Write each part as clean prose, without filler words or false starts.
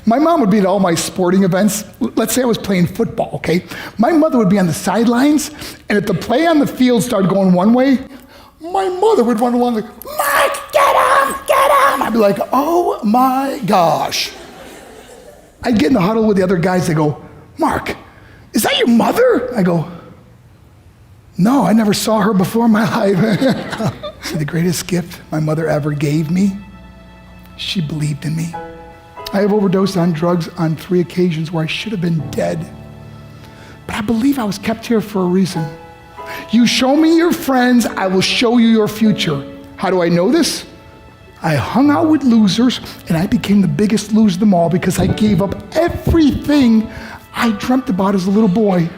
My mom would be at all my sporting events. Let's say I was playing football, okay? My mother would be on the sidelines, and if the play on the field started going one way, my mother would run along like, Mark, get him, get him! I'd be like, oh my gosh. I'd get in the huddle with the other guys, they go, Mark, is that your mother? I go, no, I never saw her before in my life. See, the greatest gift my mother ever gave me, she believed in me. I have overdosed on drugs on 3 occasions where I should have been dead. But I believe I was kept here for a reason. You show me your friends, I will show you your future. How do I know this? I hung out with losers, and I became the biggest loser of them all because I gave up everything I dreamt about as a little boy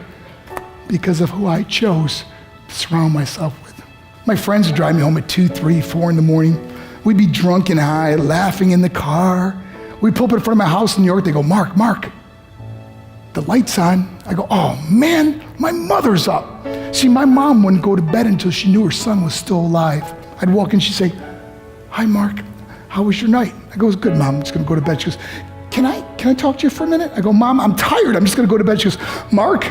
because of who I chose to surround myself with. My friends would drive me home at 2, 3, 4 in the morning. We'd be drunk and high, laughing in the car. We'd pull up in front of my house in New York. They go, Mark, the light's on. I go, oh man, my mother's up. See, my mom wouldn't go to bed until she knew her son was still alive. I'd walk in, she'd say, hi, Mark, how was your night? I go, it's good, Mom, I'm just gonna go to bed. She goes, can I talk to you for a minute? I go, Mom, I'm tired, I'm just gonna go to bed. She goes, Mark,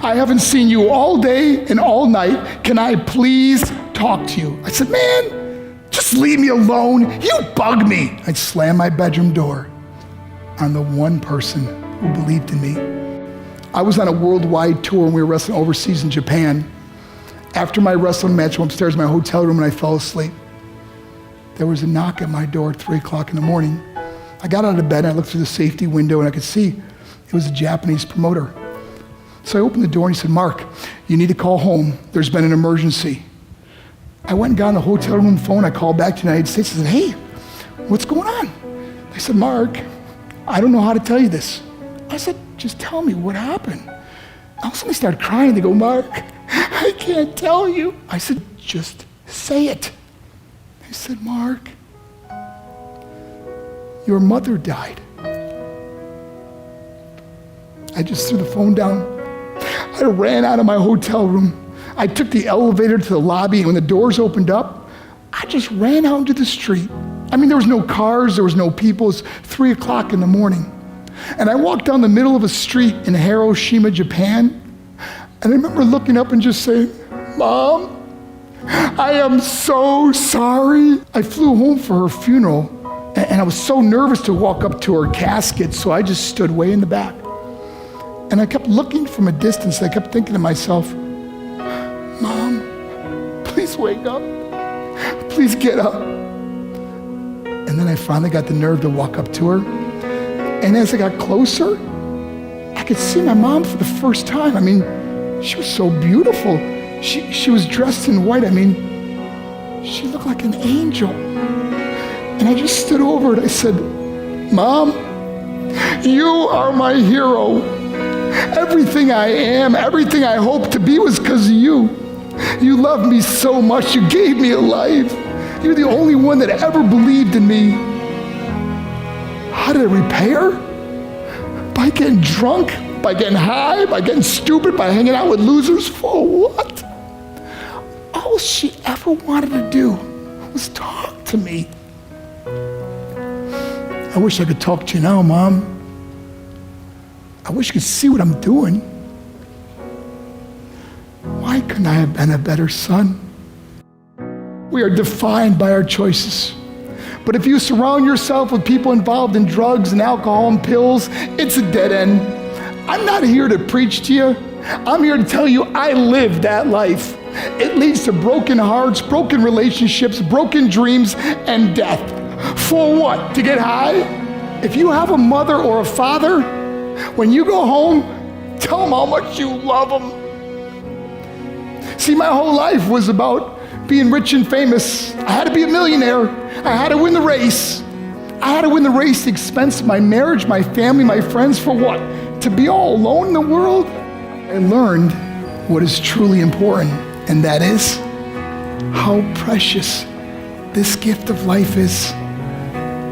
I haven't seen you all day and all night. Can I please talk to you? I said, man, just leave me alone. You bug me. I'd slam my bedroom door on the one person who believed in me. I was on a worldwide tour and we were wrestling overseas in Japan. After my wrestling match, I went upstairs in my hotel room and I fell asleep. There was a knock at my door at 3 o'clock in the morning. I got out of bed and I looked through the safety window and I could see it was a Japanese promoter. So I opened the door and he said, Mark, you need to call home. There's been an emergency. I went and got on the hotel room phone. I called back to the United States. I said, hey, what's going on? They said, Mark, I don't know how to tell you this. I said, just tell me what happened. All of a sudden they started crying. They go, Mark, I can't tell you. I said, just say it. They said, Mark, your mother died. I just threw the phone down. I ran out of my hotel room. I took the elevator to the lobby, and when the doors opened up, I just ran out into the street. I mean, there was no cars, there was no people. It was 3 o'clock in the morning. And I walked down the middle of a street in Hiroshima, Japan, and I remember looking up and just saying, Mom, I am so sorry. I flew home for her funeral, and I was so nervous to walk up to her casket, so I just stood way in the back. And I kept looking from a distance. I kept thinking to myself, Mom, please wake up. Please get up. And then I finally got the nerve to walk up to her. And as I got closer, I could see my mom for the first time. I mean, she was so beautiful. She was dressed in white. I mean, she looked like an angel. And I just stood over and I said, Mom, you are my hero. Everything I am, everything I hope to be was because of you. You loved me so much, you gave me a life. You're the only one that ever believed in me. How did I repay her? By getting drunk, by getting high, by getting stupid, by hanging out with losers? For what? All she ever wanted to do was talk to me. I wish I could talk to you now, Mom. I wish you could see what I'm doing. Why couldn't I have been a better son? We are defined by our choices. But if you surround yourself with people involved in drugs and alcohol and pills, it's a dead end. I'm not here to preach to you. I'm here to tell you I lived that life. It leads to broken hearts, broken relationships, broken dreams, and death. For what? To get high? If you have a mother or a father, when you go home, tell them how much you love them. See, my whole life was about being rich and famous. I had to be a millionaire. I had to win the race. I had to win the race at the expense of my marriage, my family, my friends. For what? To be all alone in the world? I learned what is truly important, and that is how precious this gift of life is,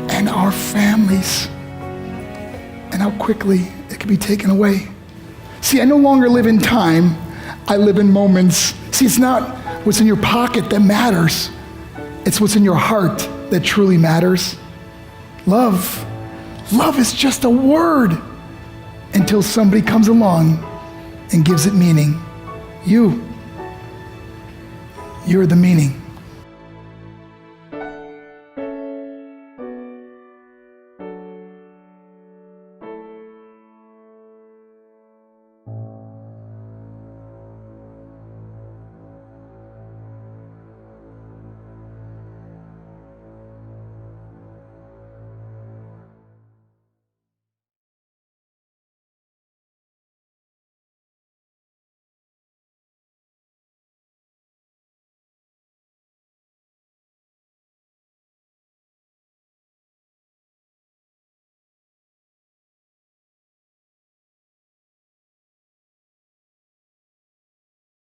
and our families, and how quickly it can be taken away. See, I no longer live in time, I live in moments. See, it's not what's in your pocket that matters, it's what's in your heart that truly matters. Love Love is just a word until somebody comes along and gives it meaning. You're the meaning.